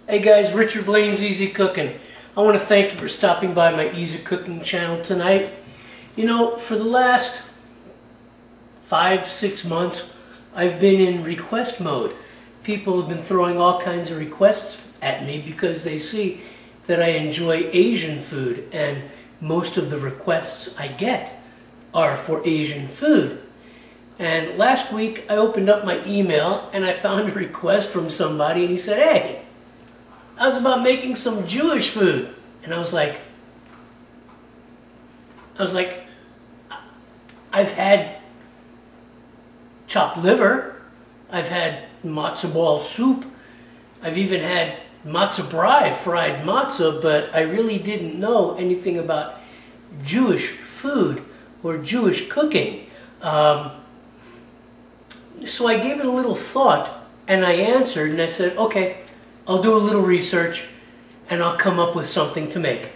Hey guys, Richard Blaine's Easy Cooking. I want to thank you for stopping by my Easy Cooking channel tonight. You know, for the last 5-6 months, I've been in request mode. People have been throwing all kinds of requests at me because they see that I enjoy Asian food, and most of the requests I get are for Asian food. And last week I opened up my email and I found a request from somebody, and he said, hey, I was about making some Jewish food. And I was like, I've had chopped liver, I've had matzo ball soup, I've even had matzo brie, fried matzah, but I really didn't know anything about Jewish food or Jewish cooking. So I gave it a little thought, and I answered, and I said, okay, I'll do a little research and I'll come up with something to make.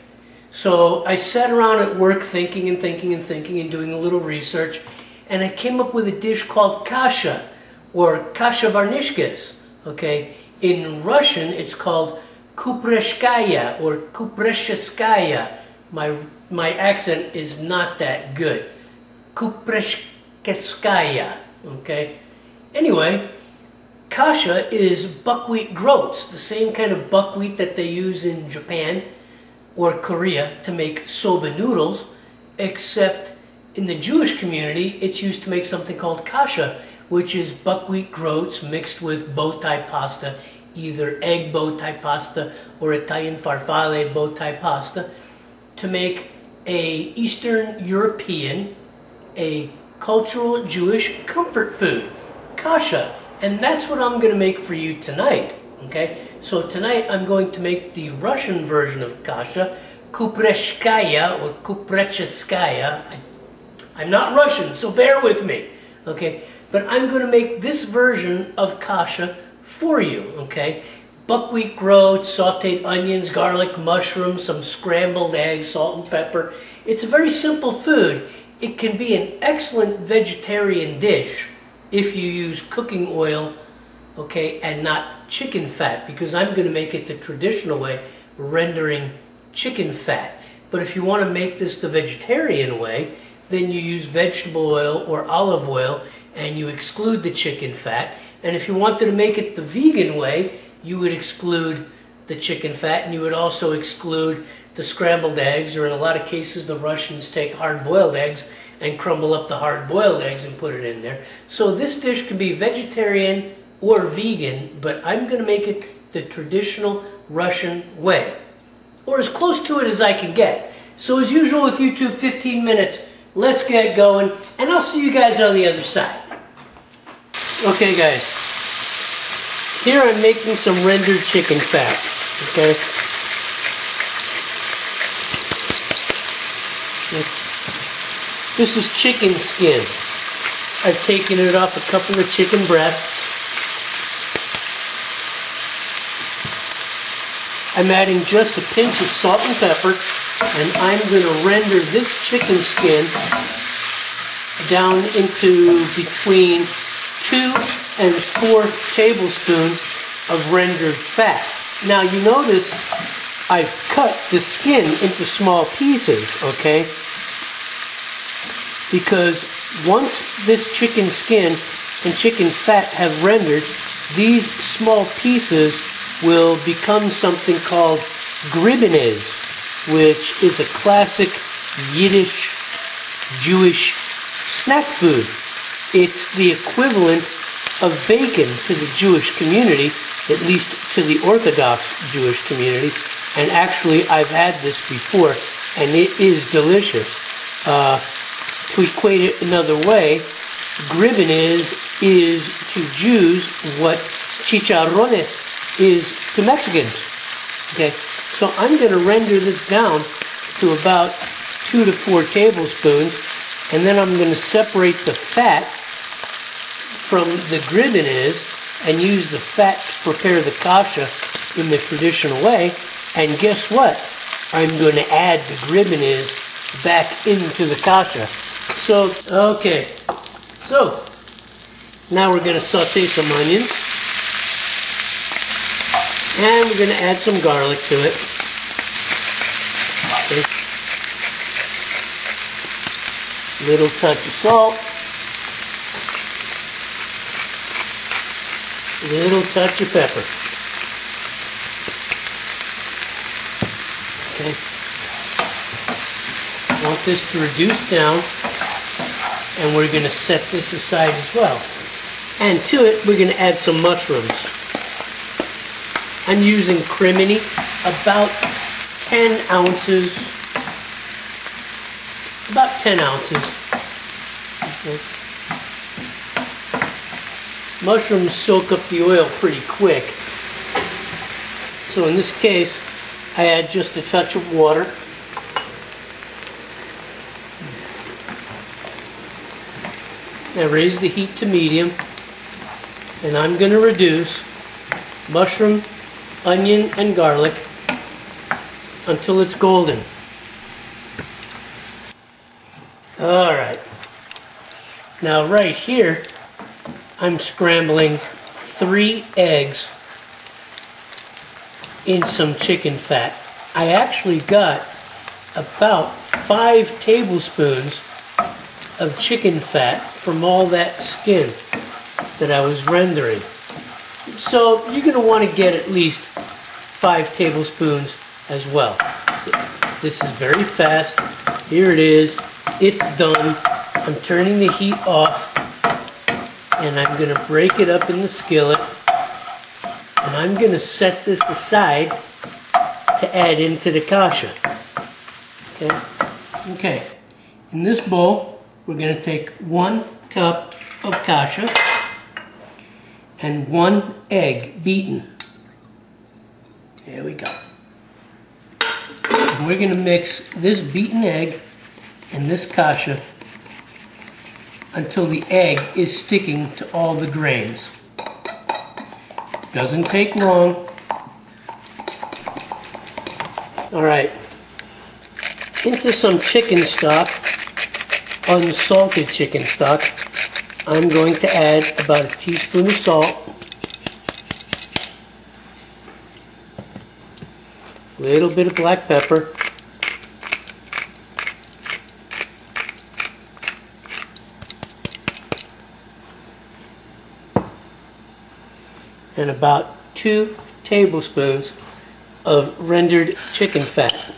So I sat around at work thinking and doing a little research, and I came up with a dish called kasha, or kasha varnishkes. Okay, in Russian it's called kupreshkaya or kupresheskaya. My accent is not that good. Kupreshkeskaya. Okay. Anyway, kasha is buckwheat groats, the same kind of buckwheat that they use in Japan or Korea to make soba noodles, except in the Jewish community it's used to make something called kasha, which is buckwheat groats mixed with bow tie pasta, either egg bow tie pasta or Italian farfalle bow tie pasta, to make a Eastern European, a cultural Jewish comfort food, kasha. And that's what I'm going to make for you tonight, okay? So tonight I'm going to make the Russian version of kasha, kupreshkaya or kuprecheskaya. I'm not Russian, so bear with me, okay? But I'm going to make this version of kasha for you, okay? Buckwheat groats, sauteed onions, garlic, mushrooms, some scrambled eggs, salt and pepper. It's a very simple food. It can be an excellent vegetarian dish if you use cooking oil, okay, and not chicken fat, because I'm going to make it the traditional way, rendering chicken fat. But if you want to make this the vegetarian way, then you use vegetable oil or olive oil, and you exclude the chicken fat. And if you wanted to make it the vegan way, you would exclude the chicken fat, and you would also exclude the scrambled eggs, or in a lot of cases the Russians take hard-boiled eggs and crumble up the hard-boiled eggs and put it in there. So this dish can be vegetarian or vegan, but I'm going to make it the traditional Russian way, or as close to it as I can get. So as usual with YouTube, 15 minutes, let's get going, and I'll see you guys on the other side. Okay guys, here I'm making some rendered chicken fat, okay? This is chicken skin. I've taken it off a couple of chicken breasts. I'm adding just a pinch of salt and pepper, and I'm going to render this chicken skin down into between 2 and 4 tablespoons of rendered fat. Now you notice I've cut the skin into small pieces, okay? Because once this chicken skin and chicken fat have rendered, these small pieces will become something called gribenes, which is a classic Yiddish Jewish snack food. It's the equivalent of bacon to the Jewish community, at least to the Orthodox Jewish community. And actually I've had this before, and it is delicious. To equate it another way, gribenes is to Jews what chicharrones is to Mexicans. Okay, so I'm going to render this down to about 2 to 4 tablespoons, and then I'm going to separate the fat from the gribenes and use the fat to prepare the kasha in the traditional way. And guess what? I'm going to add the gribenes back into the kasha. So, okay, so now we're going to saute some onions. And we're going to add some garlic to it. Okay. Little touch of salt. Little touch of pepper. Okay. I want this to reduce down, and we're going to set this aside as well. And to it, we're going to add some mushrooms. I'm using crimini, about 10 ounces. About 10 ounces. Okay. Mushrooms soak up the oil pretty quick. So in this case, I add just a touch of water. Now raise the heat to medium, and I'm going to reduce mushroom, onion, and garlic until it's golden. Alright, now right here I'm scrambling 3 eggs in some chicken fat. I actually got about 5 tablespoons of chicken fat from all that skin that I was rendering. So you're going to want to get at least 5 tablespoons as well. This is very fast. Here it is. It's done. I'm turning the heat off, and I'm going to break it up in the skillet, and I'm going to set this aside to add into the kasha. Okay. In this bowl, we're going to take 1 cup of kasha and 1 egg beaten. There we go. And we're going to mix this beaten egg and this kasha until the egg is sticking to all the grains. Doesn't take long. Alright, into some chicken stock, unsalted chicken stock, I'm going to add about a teaspoon of salt, a little bit of black pepper, and about 2 tablespoons of rendered chicken fat.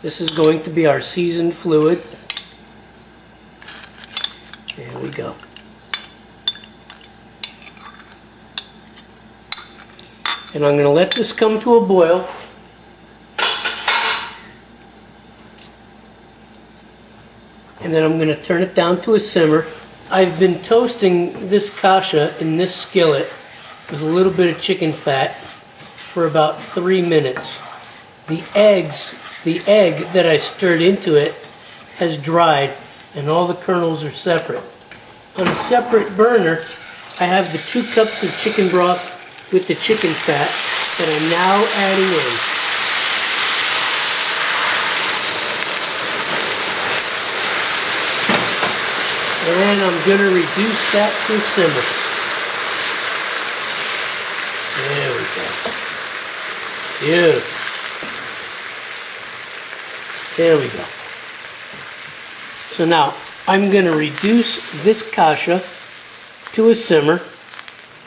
This is going to be our seasoned fluid. There we go. And I'm going to let this come to a boil. And then I'm going to turn it down to a simmer. I've been toasting this kasha in this skillet with a little bit of chicken fat for about 3 minutes. The egg that I stirred into it has dried, and all the kernels are separate. On a separate burner, I have the 2 cups of chicken broth with the chicken fat that I'm now adding in. And I'm going to reduce that to a simmer. There we go. Beautiful. There we go. So now I'm going to reduce this kasha to a simmer,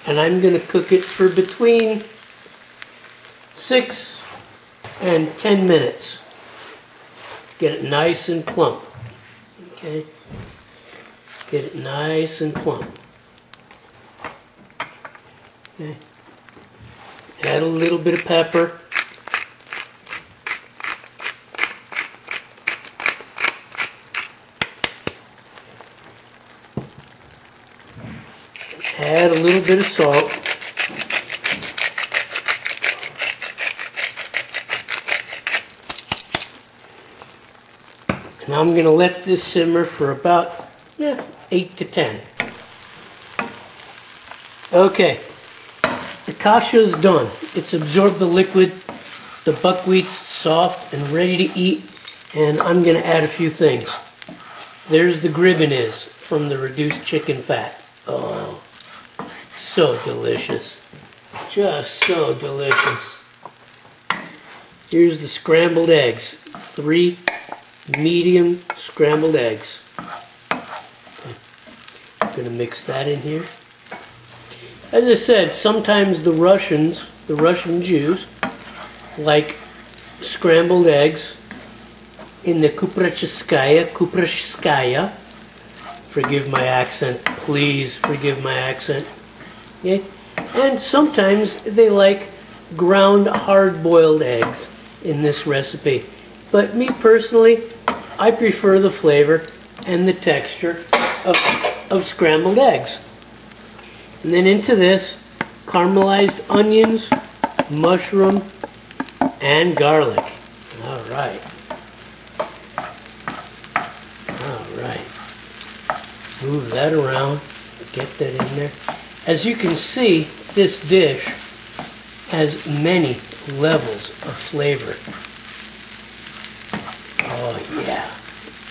and I'm going to cook it for between 6 and 10 minutes. Get it nice and plump. Okay? Get it nice and plump. Okay. Add a little bit of pepper. Add a little bit of salt. And I'm going to let this simmer for about 8 to 10. Okay, the kasha is done. It's absorbed the liquid. The buckwheat's soft and ready to eat. And I'm going to add a few things. There's the gribinis from the reduced chicken fat. Oh, so delicious. Just so delicious. Here's the scrambled eggs. 3 medium scrambled eggs. Okay. I'm going to mix that in here. As I said, sometimes the Russian Jews, like scrambled eggs in the kuprecheskaya. Forgive my accent, please forgive my accent. Okay? And sometimes they like ground hard-boiled eggs in this recipe. But me personally, I prefer the flavor and the texture of scrambled eggs. And then into this, caramelized onions, mushroom, and garlic. All right. All right. Move that around. Get that in there. As you can see, this dish has many levels of flavor. Oh yeah.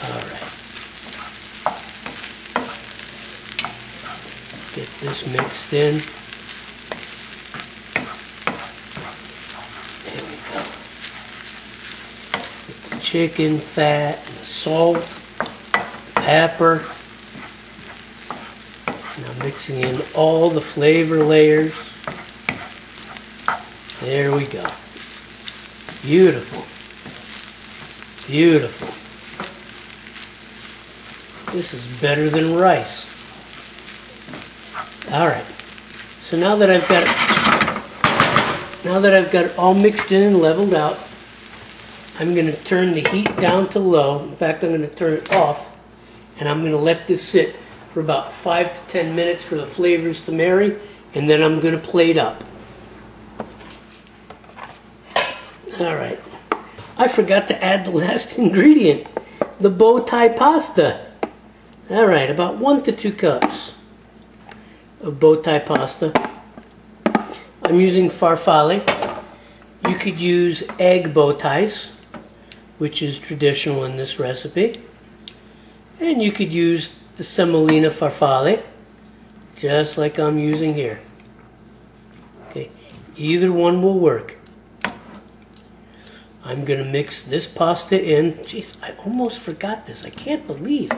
All right. Get this mixed in. There we go. With the chicken fat, and the salt, pepper. Now mixing in all the flavor layers. There we go. Beautiful. Beautiful. This is better than rice. All right. So now that I've got it all mixed in and leveled out, I'm going to turn the heat down to low. In fact, I'm going to turn it off, and I'm going to let this sit for about 5 to 10 minutes for the flavors to marry, and then I'm going to plate up. All right. I forgot to add the last ingredient, the bow tie pasta. All right, about 1 to 2 cups of bow tie pasta. I'm using farfalle. You could use egg bow ties, which is traditional in this recipe. And you could use the semolina farfalle, just like I'm using here. Okay, either one will work. I'm going to mix this pasta in. Jeez, I almost forgot this. I can't believe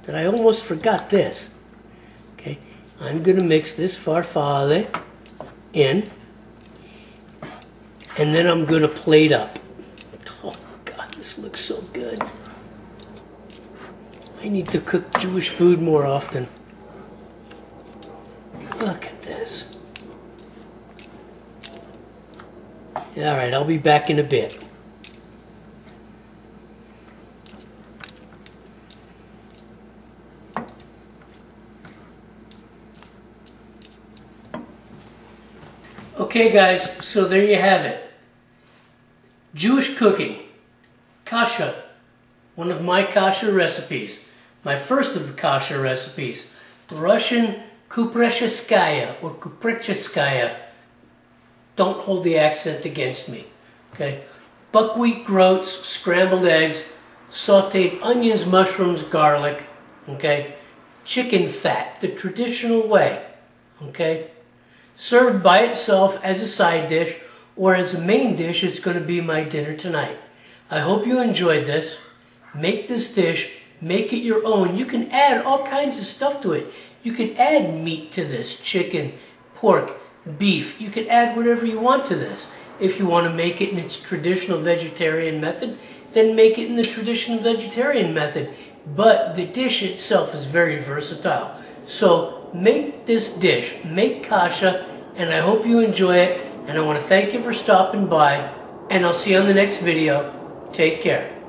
that I almost forgot this. Okay, I'm going to mix this farfalle in, and then I'm going to plate up. Oh God, this looks so good. I need to cook Jewish food more often. Look at this. All right, I'll be back in a bit. Okay guys, so there you have it. Jewish cooking, kasha, one of my kasha recipes, my first of the kasha recipes, Russian kuprecheskaya or kuprecheskaya. Don't hold the accent against me, okay? Buckwheat groats, scrambled eggs, sauteed onions, mushrooms, garlic, okay? Chicken fat, the traditional way, okay? Served by itself as a side dish or as a main dish. It's going to be my dinner tonight. I hope you enjoyed this. Make this dish, make it your own. You can add all kinds of stuff to it. You could add meat to this, chicken, pork, beef. You could add whatever you want to this. If you want to make it in its traditional vegetarian method, then make it in the traditional vegetarian method. But the dish itself is very versatile. So make this dish, make kasha, and I hope you enjoy it. And I want to thank you for stopping by, and I'll see you on the next video. Take care.